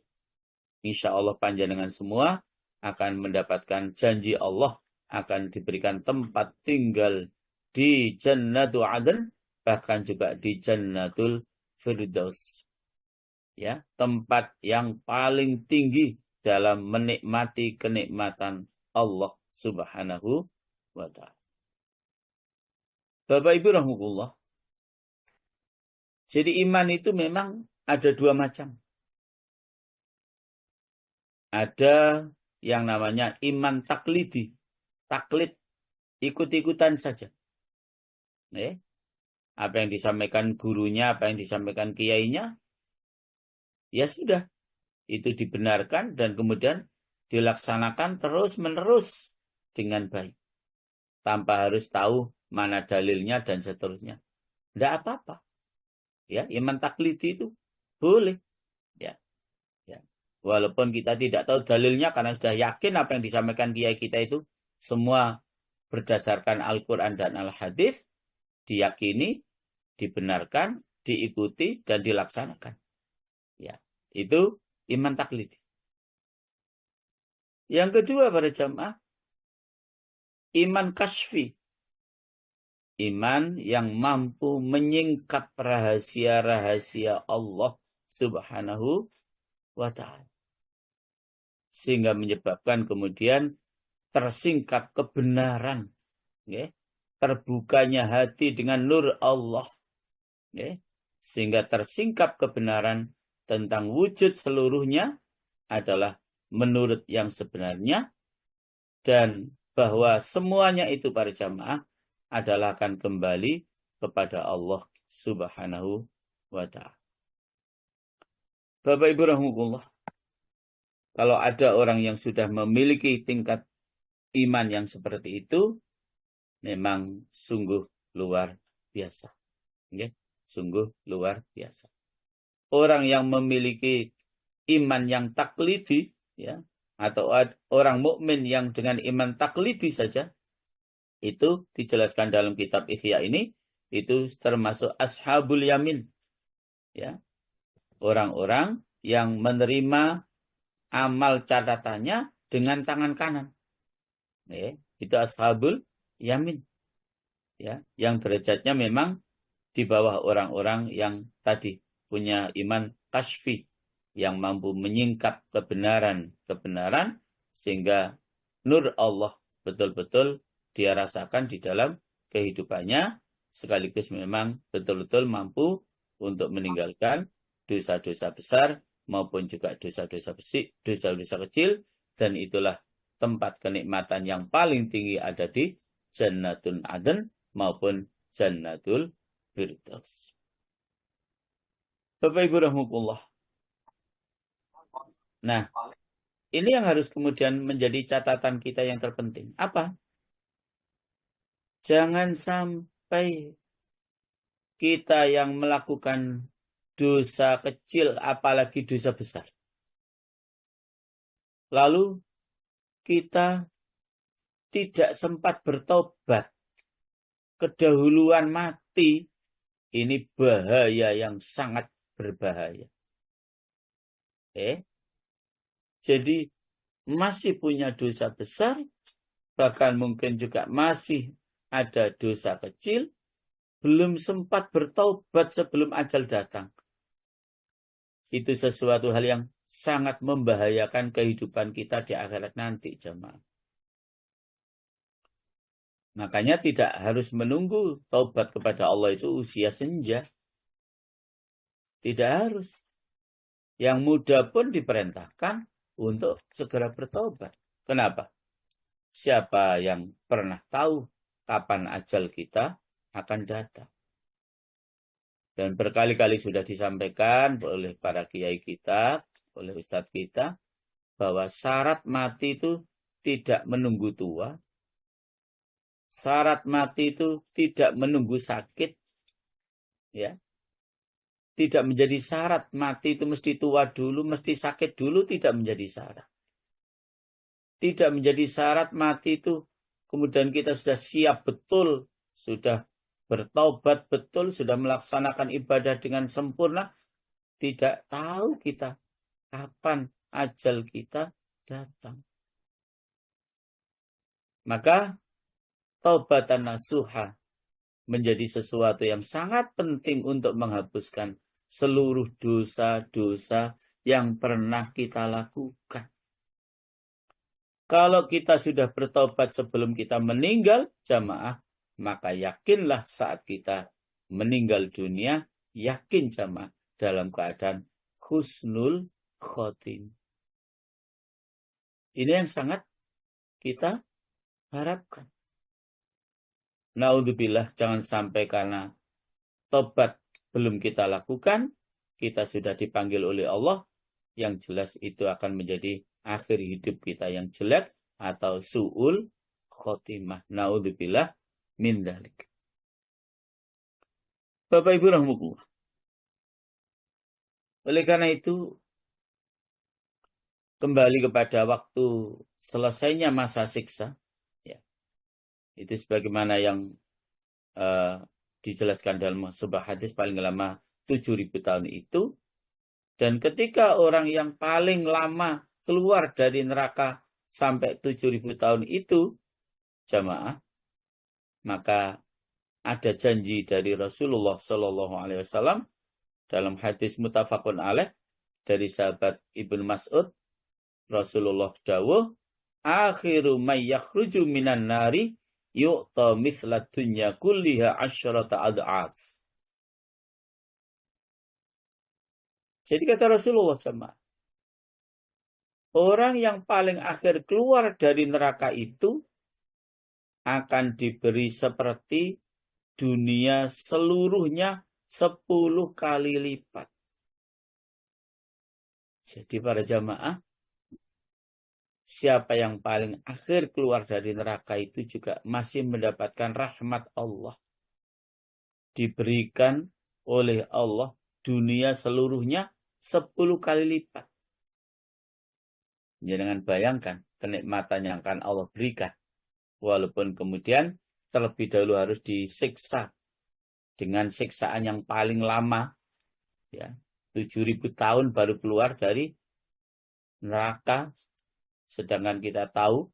[SPEAKER 1] insya Allah panjenengan semua akan mendapatkan janji Allah akan diberikan tempat tinggal di Jannatul Adn, bahkan juga di Jannatul Firdaus. Ya, tempat yang paling tinggi dalam menikmati kenikmatan Allah Subhanahu wa ta'ala. Bapak Ibu rahimahullah. Jadi iman itu memang ada dua macam. Ada yang namanya iman taklidi. Taklid, ikut-ikutan saja. Apa yang disampaikan gurunya, apa yang disampaikan kiainya, ya sudah. Itu dibenarkan dan kemudian dilaksanakan terus-menerus dengan baik. Tanpa harus tahu mana dalilnya dan seterusnya. Tidak apa-apa. Ya, iman taklidi itu boleh. Ya. Walaupun kita tidak tahu dalilnya karena sudah yakin apa yang disampaikan kiai kita itu semua berdasarkan Al-Quran dan Al-Hadis, diyakini, dibenarkan, diikuti, dan dilaksanakan. Ya, itu iman taklidi. Yang kedua pada jamaah, iman kasfi. Iman yang mampu menyingkap rahasia-rahasia Allah Subhanahu wa ta'ala. Sehingga menyebabkan kemudian tersingkap kebenaran. Ya. Terbukanya hati dengan nur Allah. Ya. Sehingga tersingkap kebenaran tentang wujud seluruhnya adalah menurut yang sebenarnya. Dan bahwa semuanya itu para jamaah adalah akan kembali kepada Allah Subhanahu wa ta'ala. Bapak Ibu rahimahullah. Kalau ada orang yang sudah memiliki tingkat iman yang seperti itu, memang sungguh luar biasa. Okay? Sungguh luar biasa. Orang yang memiliki iman yang taklidi, ya, atau orang mukmin yang dengan iman taklidi saja, itu dijelaskan dalam kitab Ihya ini, itu termasuk ashabul yamin. Ya. Orang-orang yang menerima amal catatannya dengan tangan kanan. Ya, itu ashabul yamin. Ya, yang derajatnya memang di bawah orang-orang yang tadi punya iman kasfi, yang mampu menyingkap kebenaran sehingga nur Allah betul-betul dia rasakan di dalam kehidupannya, sekaligus memang betul-betul mampu untuk meninggalkan dosa-dosa besar maupun juga dosa-dosa kecil, dan itulah tempat kenikmatan yang paling tinggi ada di Jannatul Adn maupun Jannatul Firdaus. Bapak Ibu rahimahullah. Nah, ini yang harus kemudian menjadi catatan kita yang terpenting. Apa? Jangan sampai kita yang melakukan dosa kecil, apalagi dosa besar, lalu kita tidak sempat bertobat, kedahuluan mati, ini bahaya yang sangat berbahaya. Jadi masih punya dosa besar, bahkan mungkin juga masih ada dosa kecil, belum sempat bertobat sebelum ajal datang. Itu sesuatu hal yang sangat membahayakan kehidupan kita di akhirat nanti, jemaah. Makanya tidak harus menunggu taubat kepada Allah itu usia senja. Tidak harus. Yang muda pun diperintahkan untuk segera bertobat. Kenapa? Siapa yang pernah tahu kapan ajal kita akan datang? Dan berkali-kali sudah disampaikan oleh para kiai kita, oleh ustadz kita, bahwa syarat mati itu tidak menunggu tua. Syarat mati itu tidak menunggu sakit. Ya. Tidak menjadi syarat mati itu mesti tua dulu, mesti sakit dulu, tidak menjadi syarat. Tidak menjadi syarat mati itu kemudian kita sudah siap betul, sudah bertaubat betul, sudah melaksanakan ibadah dengan sempurna. Tidak tahu kita kapan ajal kita datang. Maka taubatan nasuha menjadi sesuatu yang sangat penting untuk menghapuskan seluruh dosa-dosa yang pernah kita lakukan. Kalau kita sudah bertobat sebelum kita meninggal, jamaah, maka yakinlah saat kita meninggal dunia, yakin jamaah dalam keadaan husnul khotim. Ini yang sangat kita harapkan. Naudzubillah, jangan sampai karena tobat belum kita lakukan, kita sudah dipanggil oleh Allah, yang jelas itu akan menjadi akhir hidup kita yang jelek atau su'ul khotimah. Naudzubillah min dzalik. Bapak Ibu rahimahullah. Oleh karena itu, kembali kepada waktu selesainya masa siksa, ya, itu sebagaimana yang dijelaskan dalam sebuah hadis paling lama 7.000 tahun itu. Dan ketika orang yang paling lama keluar dari neraka sampai 7.000 tahun itu, jamaah, maka ada janji dari Rasulullah SAW dalam hadis muttafaqun alaih dari sahabat Ibnu Mas'ud. Rasulullah dawuh, akhiru may yakhruju minan nari yu'ta mithla dunya kulliha asyrata ad'af. Jadi kata Rasulullah jemaah, orang yang paling akhir keluar dari neraka itu akan diberi seperti dunia seluruhnya 10 kali lipat. Jadi para jamaah, siapa yang paling akhir keluar dari neraka itu juga masih mendapatkan rahmat Allah. Diberikan oleh Allah dunia seluruhnya 10 kali lipat. Jangan bayangkan kenikmatan yang akan Allah berikan. Walaupun kemudian terlebih dahulu harus disiksa dengan siksaan yang paling lama. Ya, 7.000 tahun baru keluar dari neraka. Sedangkan kita tahu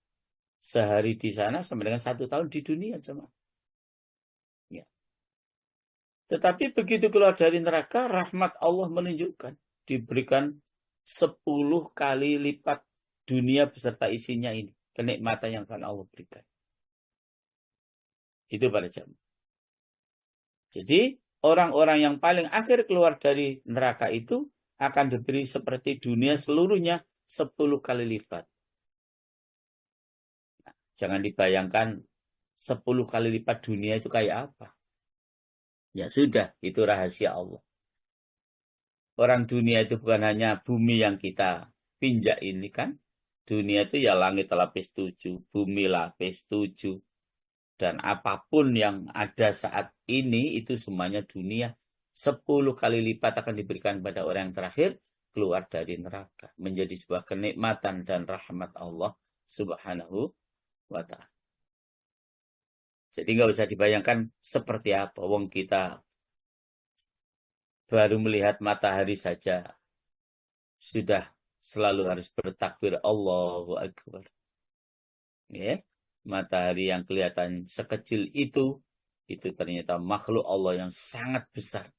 [SPEAKER 1] sehari di sana sama dengan 1 tahun di dunia. Ya. Tetapi begitu keluar dari neraka, rahmat Allah menunjukkan. Diberikan 10 kali lipat dunia beserta isinya ini. Kenikmatan yang akan Allah berikan. Itu pada jamaah. Jadi orang-orang yang paling akhir keluar dari neraka itu akan diberi seperti dunia seluruhnya 10 kali lipat. Nah, jangan dibayangkan 10 kali lipat dunia itu kayak apa. Ya sudah, itu rahasia Allah. Orang dunia itu bukan hanya bumi yang kita pinjak ini kan. Dunia itu ya langit lapis 7, bumi lapis 7. Dan apapun yang ada saat ini itu semuanya dunia. 10 kali lipat akan diberikan pada orang yang terakhir keluar dari neraka. Menjadi sebuah kenikmatan dan rahmat Allah subhanahu wa ta'ala. Jadi nggak usah dibayangkan seperti apa. Wong kita baru melihat matahari saja sudah selalu harus bertakbir Allahu Akbar. Ya, matahari yang kelihatan sekecil itu ternyata makhluk Allah yang sangat besar.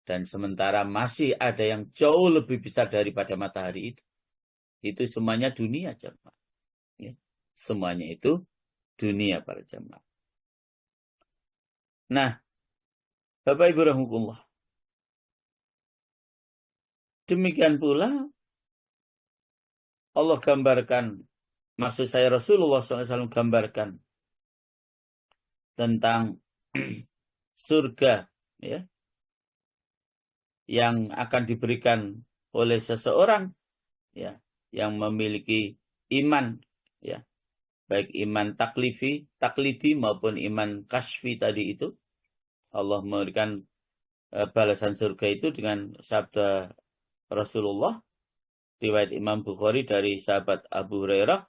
[SPEAKER 1] Dan sementara masih ada yang jauh lebih besar daripada matahari itu. Itu semuanya dunia jemaah. Ya, semuanya itu dunia para jemaah. Nah, Bapak Ibu rahimahullah. Demikian pula Allah gambarkan, maksud saya Rasulullah SAW gambarkan tentang surga, ya, yang akan diberikan oleh seseorang, ya, yang memiliki iman, ya, baik iman taklidi maupun iman kasfi tadi itu. Allah memberikan balasan surga itu dengan sabda Rasulullah, riwayat Imam Bukhari dari sahabat Abu Hurairah,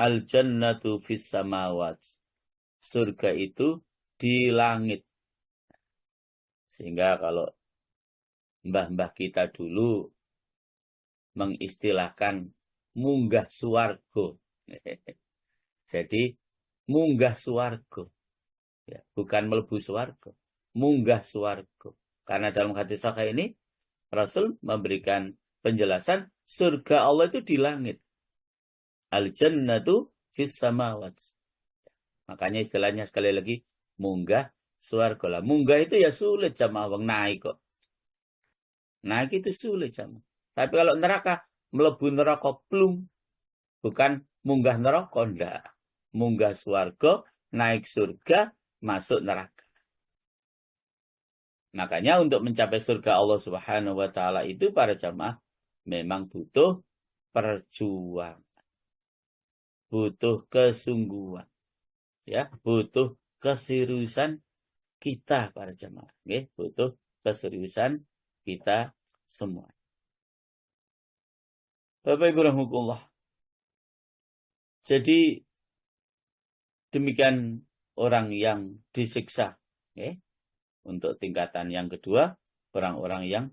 [SPEAKER 1] al-jannatu fis samawat. Surga itu di langit. Sehingga kalau mbah-mbah kita dulu mengistilahkan munggah suwargo. Jadi munggah swarga. Ya, bukan mlebu swarga. Munggah swarga. Karena dalam hadis sahih ini Rasul memberikan penjelasan surga Allah itu di langit. Al-jannatu fis samawat. Makanya istilahnya sekali lagi munggah swarga lah. Munggah itu ya sulit jamaah wong naik kok. Naik itu sulit jamaah. Tapi kalau neraka mlebu neraka plung. Bukan munggah neraka ndak. Munggah swarga, naik surga, masuk neraka. Makanya untuk mencapai surga Allah Subhanahu wa taala itu para jamaah memang butuh perjuangan. Butuh kesungguhan. Ya, butuh keseriusan kita para jamaah. Okay? Butuh keseriusan kita semua. Bapak Ibu rahmatullah. Jadi demikian orang yang disiksa. Okay? Untuk tingkatan yang kedua, orang-orang yang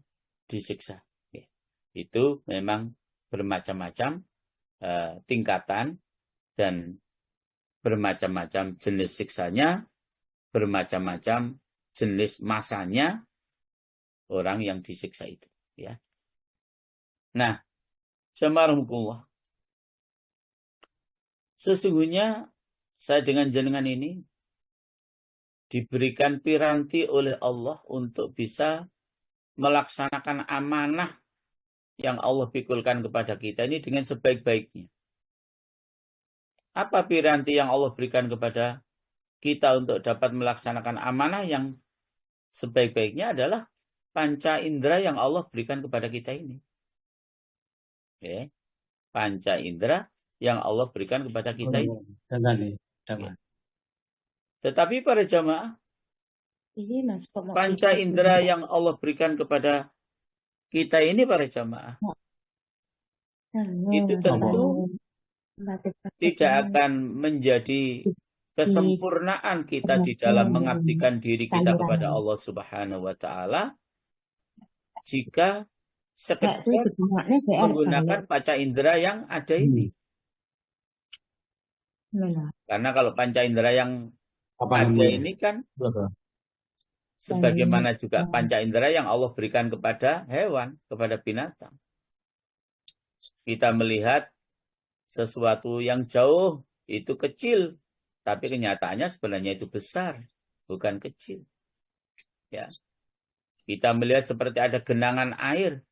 [SPEAKER 1] disiksa. Okay? Itu memang bermacam-macam tingkatan dan bermacam-macam jenis siksanya, bermacam-macam jenis masanya orang yang disiksa itu. Ya. Nah, Jamarahumullah. Sesungguhnya saya dengan jenengan ini diberikan piranti oleh Allah untuk bisa melaksanakan amanah yang Allah pikulkan kepada kita ini dengan sebaik-baiknya. Apa piranti yang Allah berikan kepada kita untuk dapat melaksanakan amanah yang sebaik-baiknya adalah panca indera yang Allah berikan kepada kita ini. Okay. Panca indera yang Allah berikan kepada kita ini. Okay. Tetapi para jamaah, panca indera yang Allah berikan kepada kita ini para jamaah, itu tentu tidak akan menjadi kesempurnaan kita di dalam mengabdikan diri kita kepada Allah Subhanahu wa taala jika sekedar menggunakan panca indera yang ada ini. Karena kalau panca indera yang ada ini kan sebagaimana juga panca indera yang Allah berikan kepada hewan, kepada binatang. Kita melihat sesuatu yang jauh itu kecil, tapi kenyataannya sebenarnya itu besar, bukan kecil. Ya. Kita melihat seperti ada genangan air,